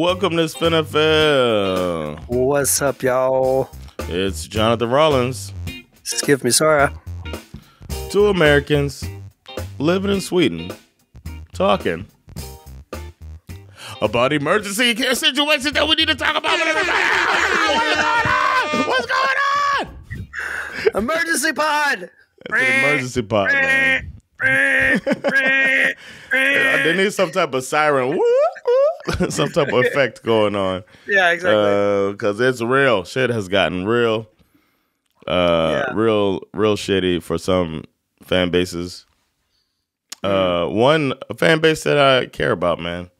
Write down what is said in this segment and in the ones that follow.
Welcome to SveNFL. What's up, y'all? It's Jonathan Rollins. Skip me, Sora. Two Americans living in Sweden talking about emergency care situations that we need to talk about. What's going on? Emergency pod. It's an emergency pod, man. They need some type of siren, some type of effect going on. Yeah, exactly. Because it's real. Shit has gotten real, real shitty for some fan bases. One fan base that I care about, man.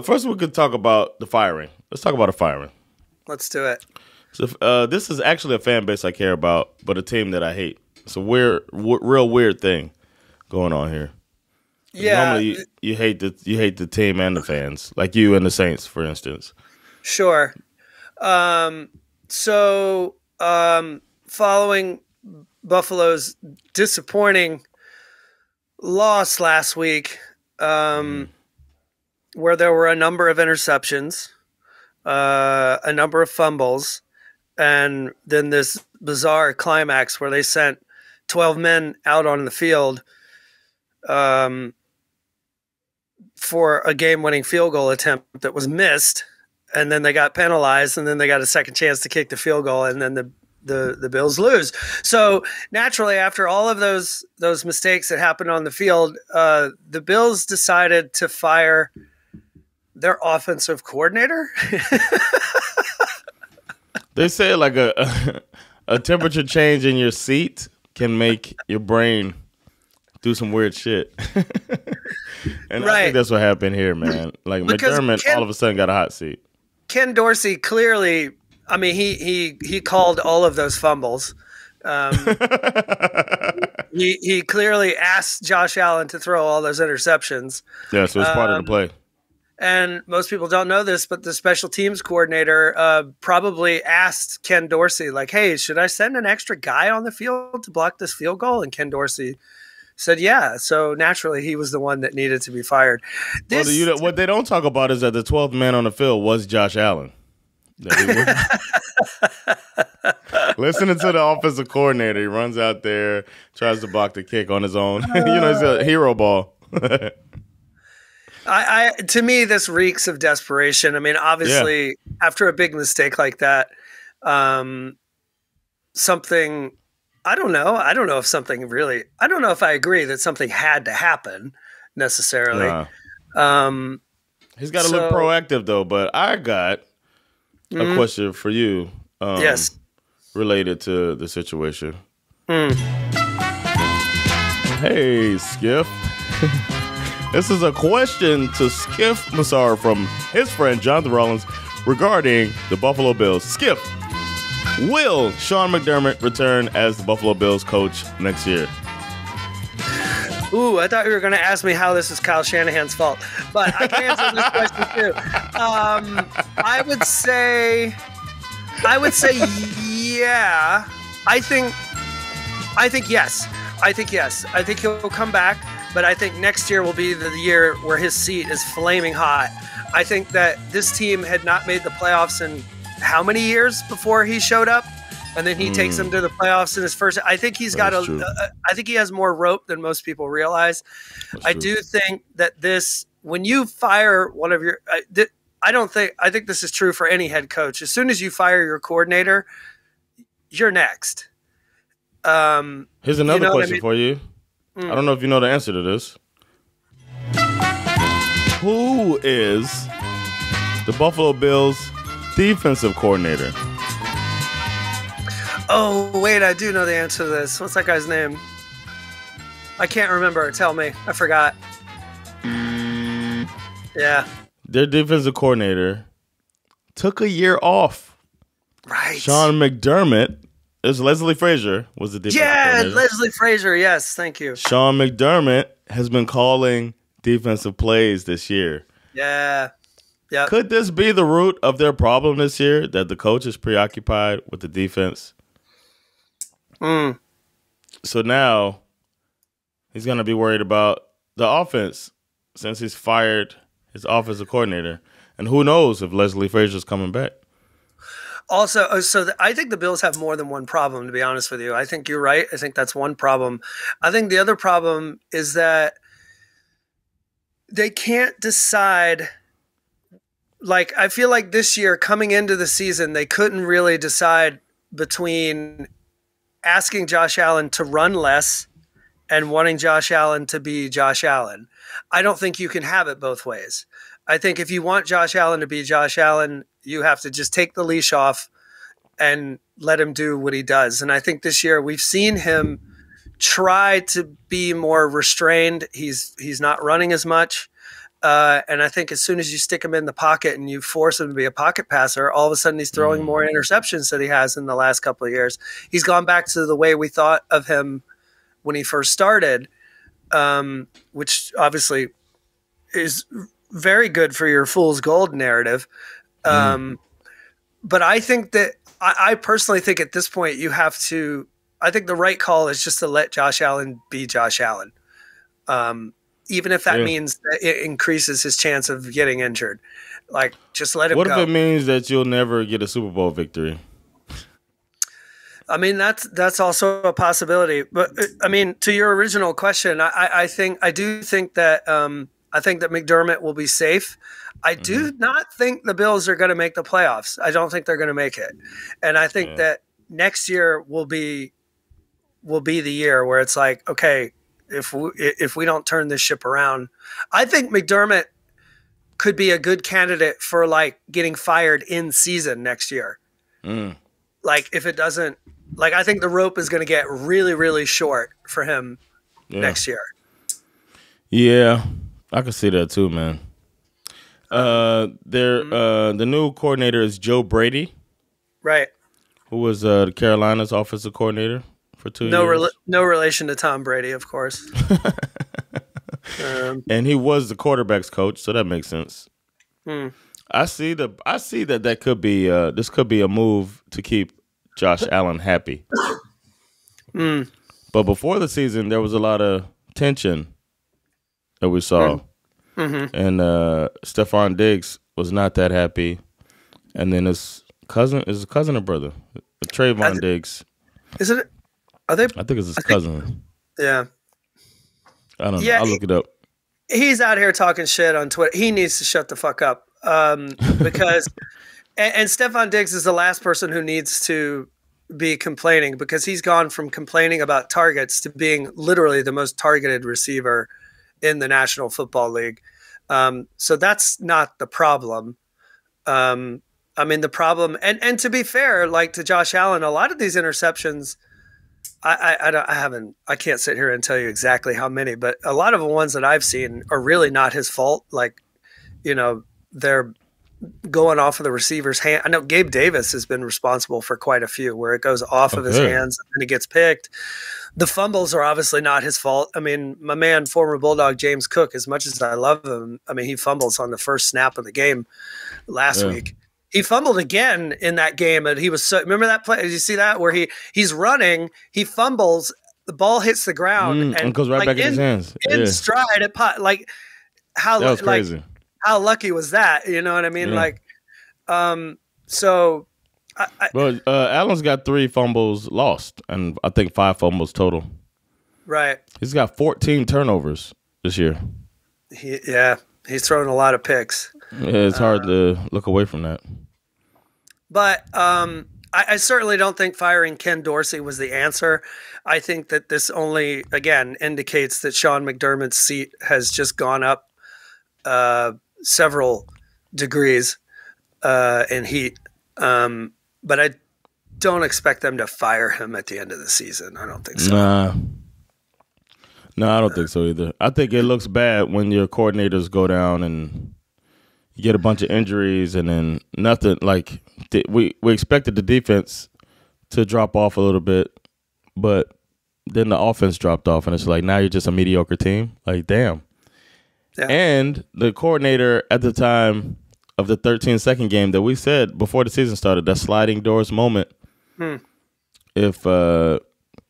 First, we could talk about the firing. Let's talk about the firing. Let's do it. So, this is actually a fan base I care about, but a team that I hate. It's a real weird thing going on here. Yeah, normally you hate the team and the fans, like you and the Saints, for instance. Sure. Following Buffalo's disappointing loss last week, where there were a number of interceptions, a number of fumbles, and then this bizarre climax where they sent 12 men out on the field for a game-winning field goal attempt that was missed, and then they got penalized, and then they got a second chance to kick the field goal, and then the Bills lose. So naturally, after all of those mistakes that happened on the field, the Bills decided to fire their offensive coordinator. They say like a temperature change in your seat can make your brain do some weird shit. And I think that's what happened here, man. Like McDermott all of a sudden got a hot seat. Ken Dorsey clearly, I mean, he called all of those fumbles. He clearly asked Josh Allen to throw all those interceptions. Yeah, so it's part of the play. And most people don't know this, but the special teams coordinator probably asked Ken Dorsey, like, hey, should I send an extra guy on the field to block this field goal? And Ken Dorsey said, yeah. So naturally, he was the one that needed to be fired. What they don't talk about is that the 12th man on the field was Josh Allen. Listening to the offensive coordinator, he runs out there, tries to block the kick on his own. It's a hero ball. To me, this reeks of desperation. I mean, obviously, after a big mistake like that, something. I don't know if I agree that something had to happen necessarily. He's got to look proactive, though. But I got a question for you. Yes. Related to the situation. Hey, Skiff. This is a question to Skiff Massar from his friend Jonathan Rollins regarding the Buffalo Bills. Skiff, will Sean McDermott return as the Buffalo Bills coach next year? Ooh, I thought you were going to ask me how this is Kyle Shanahan's fault, but I can answer this question too. I would say, yeah. I think yes. I think he'll come back. But I think next year will be the year where his seat is flaming hot. I think that this team had not made the playoffs in how many years before he showed up? And then he takes them to the playoffs in his first. I think he's got I think he has more rope than most people realize. I do think that when you fire one of your, I think this is true for any head coach. As soon as you fire your coordinator, you're next. Here's another question for you. I don't know if you know the answer to this. Who is the Buffalo Bills defensive coordinator? Oh, wait, I do know the answer to this. What's that guy's name? I can't remember. Tell me. I forgot. Yeah. Their defensive coordinator took a year off. Right. Sean McDermott. It's Leslie Frazier was the defensive coordinator. Yeah, Leslie Frazier. Yes, thank you. Sean McDermott has been calling defensive plays this year. Yeah. Yep. Could this be the root of their problem this year, that the coach is preoccupied with the defense? So now he's going to be worried about the offense since he's fired his offensive coordinator. And who knows if Leslie Frazier's coming back. Also, I think the Bills have more than one problem, to be honest with you. I think you're right. I think that's one problem. I think the other problem is that they can't decide. Like, I feel like this year, coming into the season, they couldn't really decide between asking Josh Allen to run less and wanting Josh Allen to be Josh Allen. I don't think you can have it both ways. I think if you want Josh Allen to be Josh Allen, you have to just take the leash off and let him do what he does. And I think this year we've seen him try to be more restrained. He's not running as much. And I think as soon as you stick him in the pocket and you force him to be a pocket passer, all of a sudden he's throwing more interceptions than he has in the last couple of years. He's gone back to the way we thought of him when he first started, which obviously is very good for your fool's gold narrative. But I think that I personally think at this point you have to – I think the right call is just to let Josh Allen be Josh Allen, even if that means that it increases his chance of getting injured. Like, just let him go. What if it means that you'll never get a Super Bowl victory? I mean, that's also a possibility. But, I mean, to your original question, I think that McDermott will be safe. I do not think the Bills are going to make the playoffs. I don't think they're going to make it. And I think that next year will be the year where it's like, okay, if we don't turn this ship around, I think McDermott could be a good candidate for like getting fired in season next year. Like if it doesn't, like I think the rope is going to get really, really short for him next year. Yeah, I can see that too, man. The new coordinator is Joe Brady, right? Who was the Carolina's offensive coordinator for 2 years. No relation to Tom Brady, of course. And he was the quarterback's coach, so that makes sense. I see that could be this could be a move to keep Josh Allen happy. But before the season, there was a lot of tension that we saw. And Stephon Diggs was not that happy. And then his cousin or brother? Trayvon Diggs. Is it? Are they? I think it's his cousin. Yeah. I don't know. I'll look it up. He's out here talking shit on Twitter. He needs to shut the fuck up. Because and Stephon Diggs is the last person who needs to be complaining, because he's gone from complaining about targets to being literally the most targeted receiver in the National Football League. So that's not the problem. I mean, the problem, and to be fair, like to Josh Allen, a lot of these interceptions, I can't sit here and tell you exactly how many, but a lot of the ones that I've seen are really not his fault. Like, you know, they're going off of the receiver's hand. I know Gabe Davis has been responsible for quite a few where it goes off of his hands and he gets picked. The fumbles are obviously not his fault. I mean, my man, former Bulldog James Cook, as much as I love him, I mean, he fumbles on the first snap of the game last week. He fumbled again in that game, and he was so. Remember that play? Did you see that where he's running, he fumbles, the ball hits the ground and goes right back in his hands. In stride, like how that was crazy. How lucky was that? You know what I mean? Yeah. Like, so. Allen's got 3 fumbles lost, and I think 5 fumbles total. Right. He's got 14 turnovers this year. He's thrown a lot of picks. Yeah, it's hard to look away from that. But I certainly don't think firing Ken Dorsey was the answer. I think that this only, again, indicates that Sean McDermott's seat has just gone up several degrees in heat. But I don't expect them to fire him at the end of the season. I don't think so. No, I don't think so either. I think it looks bad when your coordinators go down and you get a bunch of injuries and then nothing. Like we expected the defense to drop off a little bit, but then the offense dropped off, and it's like now you're just a mediocre team. Like, damn. Yeah. And the coordinator at the time of the 13-second game that we said before the season started, that sliding doors moment. If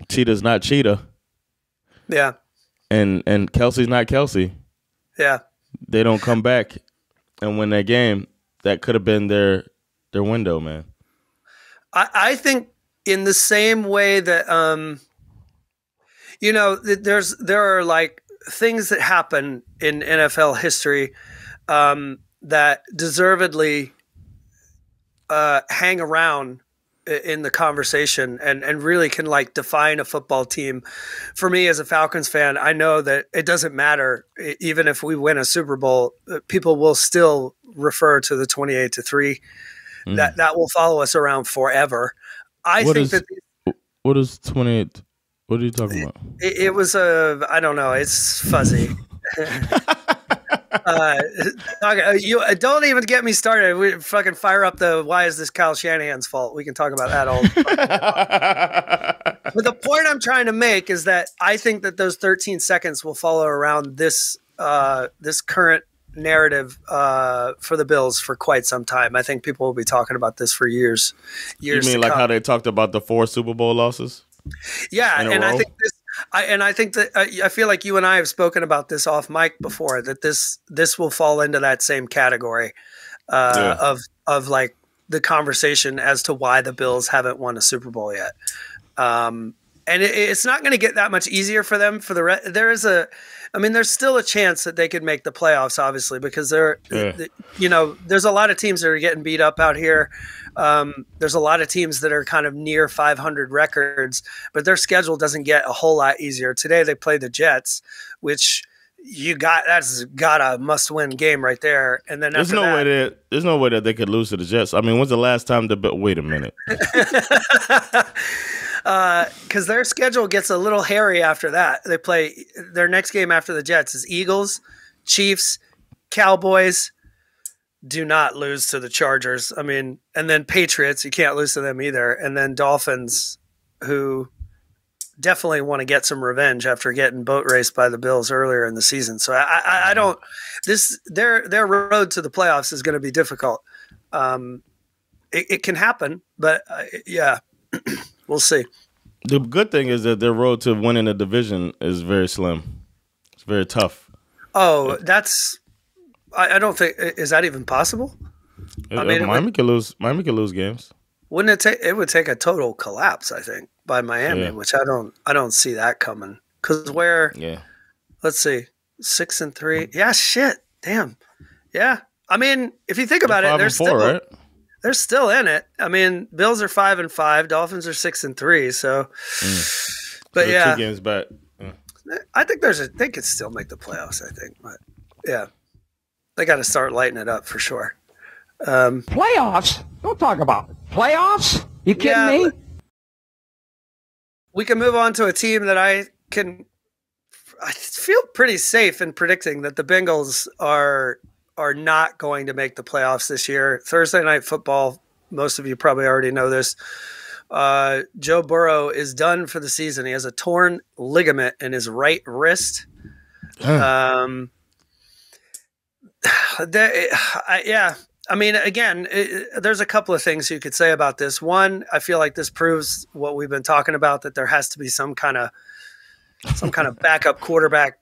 Cheetah's not Cheetah, and Kelsey's not Kelsey, they don't come back and win that game. that could have been their window, man. I think in the same way that there are like things that happen in NFL history that deservedly hang around in the conversation and really can like define a football team. For me as a Falcons fan, I know that it doesn't matter. Even if we win a Super Bowl, people will still refer to the 28-3. That will follow us around forever. What is 28? What are you talking about? It was I don't know. It's fuzzy. You don't even get me started. We fucking fire up why is this Kyle Shanahan's fault? We can talk about that all. But the point I'm trying to make is that I think that those 13 seconds will follow around this current narrative for the Bills for quite some time. I think people will be talking about this for years. You mean like how they talked about the 4 Super Bowl losses? Yeah, and I think this. I think that I feel like you and I have spoken about this off mic before. That this will fall into that same category of like the conversation as to why the Bills haven't won a Super Bowl yet. And it's not going to get that much easier for them. There's still a chance that they could make the playoffs, obviously, because there's a lot of teams that are getting beat up out here. There's a lot of teams that are kind of near 500 records, but their schedule doesn't get a whole lot easier. Today they play the Jets, which that's got a must-win game right there. And then there's no way that they could lose to the Jets. I mean, when's the last time wait a minute. Because their schedule gets a little hairy after that. They play their next game after the Jets is Eagles, Chiefs, Cowboys. Do not lose to the Chargers. I mean, and then Patriots, you can't lose to them either. And then Dolphins, who definitely want to get some revenge after getting boat raced by the Bills earlier in the season. So I don't. Their road to the playoffs is going to be difficult. It can happen, but yeah. We'll see. The good thing is that their road to winning the division is very slim. It's very tough. Oh, that's. I don't think is that even possible. Miami could lose. Miami could lose games. Wouldn't it take? It would take a total collapse, I think, by Miami, which I don't see that coming. Because let's see, 6-3. Yeah, shit, damn. Yeah, I mean, if you think about it, they're still 4, right? They're still in it. I mean, Bills are 5-5. Dolphins are 6-3. So, but yeah, 2 games back. Yeah. I think they could still make the playoffs. I think, but yeah, they got to start lighting it up for sure. Playoffs? Don't talk about it. Playoffs? You kidding me? We can move on to a team that I feel pretty safe in predicting that the Bengals are not going to make the playoffs this year. Thursday Night Football, most of you probably already know this. Joe Burrow is done for the season. He has a torn ligament in his right wrist. I mean, again, there's a couple of things you could say about this. One, I feel like this proves what we've been talking about, that there has to be some kind of backup quarterback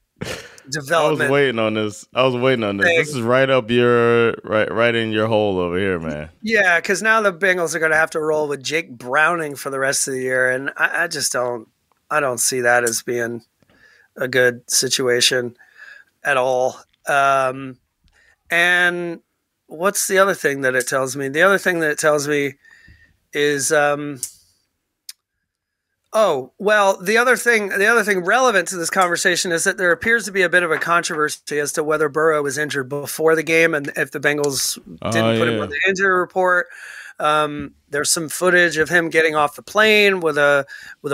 development. I was waiting on this. This is right up your right in your hole over here, man. Yeah, because now the Bengals are going to have to roll with Jake Browning for the rest of the year, and I just don't see that as being a good situation at all. And what's the other thing that it tells me? The other thing that it tells me is, the other thing relevant to this conversation is that there appears to be a bit of a controversy as to whether Burrow was injured before the game and if the Bengals didn't put him on the injury report. There's some footage of him getting off the plane with a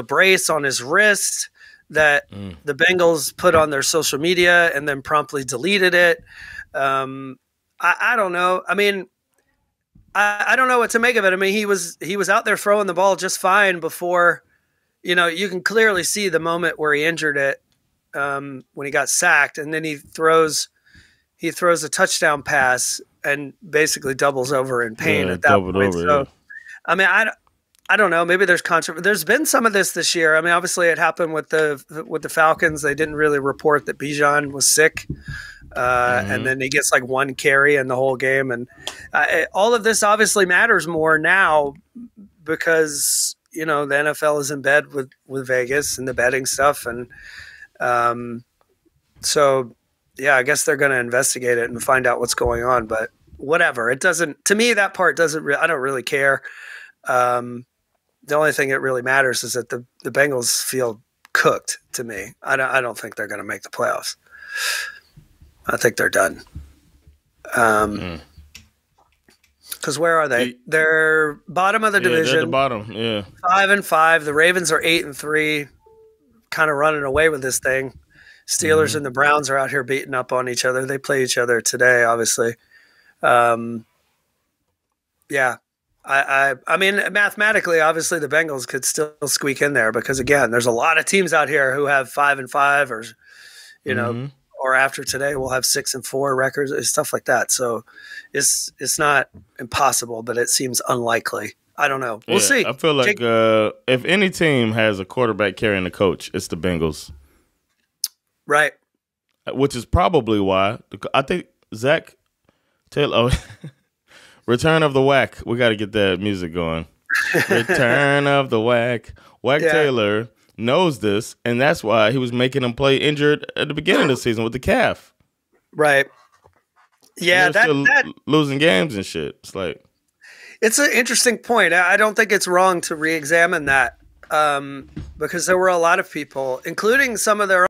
brace on his wrist that the Bengals put on their social media and then promptly deleted it. I don't know. I mean, I don't know what to make of it. I mean, he was out there throwing the ball just fine before, you can clearly see the moment where he injured it when he got sacked, and then he throws a touchdown pass and basically doubles over in pain at that point. So, I mean, I don't know. Maybe there's controversy. There's been some of this year. I mean, obviously it happened with the Falcons. They didn't really report that Bijan was sick. and then he gets like one carry in the whole game. And all of this obviously matters more now because, the NFL is in bed with Vegas and the betting stuff. And so, yeah, I guess they're going to investigate it and find out what's going on. But whatever. It doesn't – to me, that part doesn't – I don't really care. The only thing that really matters is that the Bengals feel cooked to me. I don't think they're going to make the playoffs. I think they're done. Because where are they? They're bottom of the division. They're at the bottom, yeah. 5-5. The Ravens are 8-3, kind of running away with this thing. Steelers and the Browns are out here beating up on each other. They play each other today, obviously. Yeah. I mean, mathematically, obviously, the Bengals could still squeak in there because, again, there's a lot of teams out here who have 5-5 or, or after today we'll have 6-4 records and stuff like that. So it's not impossible, but it seems unlikely. I don't know. We'll see. I feel like if any team has a quarterback carrying the coach, it's the Bengals. Right. Which is probably why I think Zach Taylor. Return of the Whack. We got to get that music going. Return of the Whack. Whack Taylor knows this, and that's why he was making him play injured at the beginning of the season with the calf. Right. Yeah, that losing games and shit. It's like it's an interesting point. I don't think it's wrong to re-examine that because there were a lot of people, including some of their